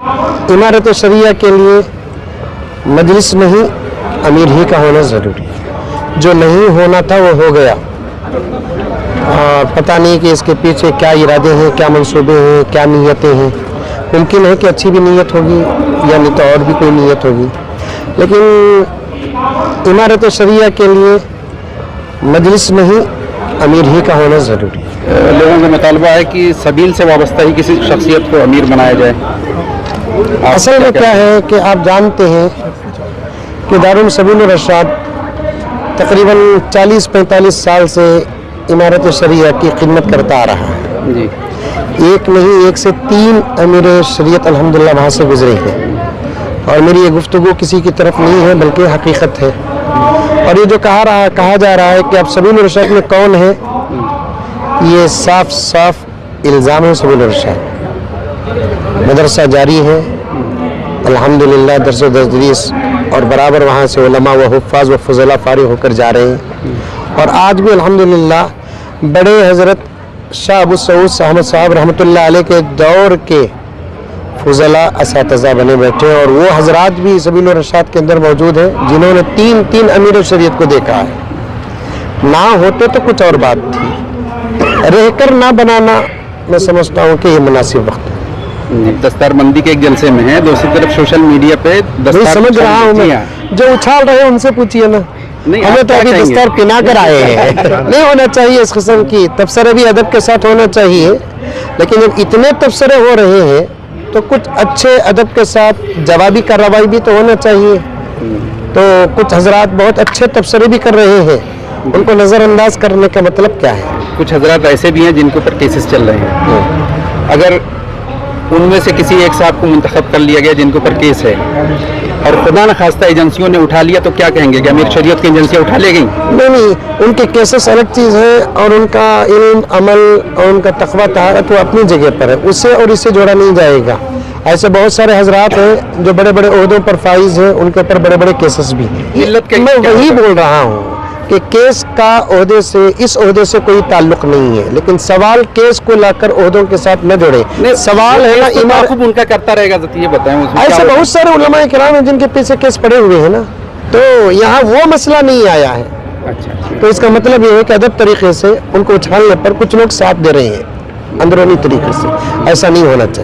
इमारत शरिया के लिए मजलिस नहीं, अमीर ही का होना ज़रूरी है। जो नहीं होना था वो हो गया, और पता नहीं कि इसके पीछे क्या इरादे हैं, क्या मंसूबे हैं, क्या नीयतें हैं। मुमकिन है कि अच्छी भी नीयत होगी या नहीं तो और भी कोई नीयत होगी, लेकिन इमारत शरिया के लिए मजलिस नहीं, अमीर ही का होना ज़रूरी है। लोगों का मुतालबा है कि सबील से वाबस्ता ही किसी शख्सियत को अमीर बनाया जाए। असल में क्या है कि आप जानते हैं कि दारुल सबील रशाद तकरीबन 40-45 साल से इमारत शरिया की खिदमत करता आ रहा है जी। एक नहीं, एक से 3 अमीर शरीयत अल्हम्दुलिल्लाह वहाँ से गुजरे हैं, और मेरी ये गुफ्तगू किसी की तरफ नहीं है बल्कि हकीकत है। और ये जो कहा जा रहा है कि अब सबील रशाद में कौन है, ये साफ साफ इल्ज़ाम है। सबील रशाद मदरसा जारी है अल्हम्दुलिल्लाह, दर्स व तदरीस, और बराबर वहाँ से उलमा व हुफ़ाज़ व फ़ुज़ला फ़ारिग़ होकर जा रहे हैं। और आज भी अल्हम्दुलिल्लाह बड़े हज़रत शाह अबू सऊद अहमद साहब रहमतुल्लाह अलैह के दौर के फ़ुज़ला असातिज़ा बने बैठे हैं, और वो हज़रात भी सबील रशाद के अंदर मौजूद हैं जिन्होंने 3 अमीर शरीयत को देखा है। ना होते तो कुछ और बात थी, रहकर ना बनाना मैं समझता हूँ कि ये मुनासिब वक्त है। दस्तारबंदी के एक जलसे में है, दूसरी तरफ सोशल मीडिया पे नहीं समझ रहा हूँ मैं, जो उछाल रहे हैं उनसे पूछिए ना, हमें तो अभी दस्तार पिना कर आए हैं। नहीं होना चाहिए इस किस्म की तबसरे, भी अदब के साथ होना चाहिए, लेकिन जब इतने तबसरे हो रहे हैं तो कुछ अच्छे अदब के साथ जवाबी कार्रवाई भी तो होना चाहिए। तो कुछ हजरात बहुत अच्छे तबसरे भी कर रहे हैं, उनको नज़रअंदाज करने का मतलब क्या है? कुछ हजरात ऐसे भी हैं जिनके ऊपर केसेस चल रहे हैं, अगर उनमें से किसी एक साहब को मुंतखब कर लिया गया जिनके ऊपर केस है और खुदा न खास्ता एजेंसियों ने उठा लिया, तो क्या कहेंगे कि अमीर शरीयत की एजेंसियाँ उठा ले गई? नहीं, उनके केसेस अलग चीज़ है, और उनका इल्म अमल और उनका तक़वा तहारत वो अपनी जगह पर है, उससे और इससे जोड़ा नहीं जाएगा। ऐसे बहुत सारे हजरात हैं जो बड़े बड़े ओहदों पर फाइज हैं, उनके ऊपर बड़े बड़े केसेस भी हैं। मैं वही बोल रहा हूँ कि केस का ओहदे से, इस ओहदे से कोई ताल्लुक नहीं है, लेकिन सवाल केस को लाकर ओहदों के साथ न जोड़े। सवाल है ना इमारत उनका करता रहेगा, तो ये बताएं। ऐसे बहुत सारे उलमा किराम हैं जिनके पीछे केस पड़े हुए हैं ना, तो यहाँ वो मसला नहीं आया है। अच्छा, तो इसका मतलब ये है कि अदब तरीके से उनको उछालने पर कुछ लोग साथ दे रहे हैं अंदरूनी तरीके से, ऐसा नहीं होना चाहिए।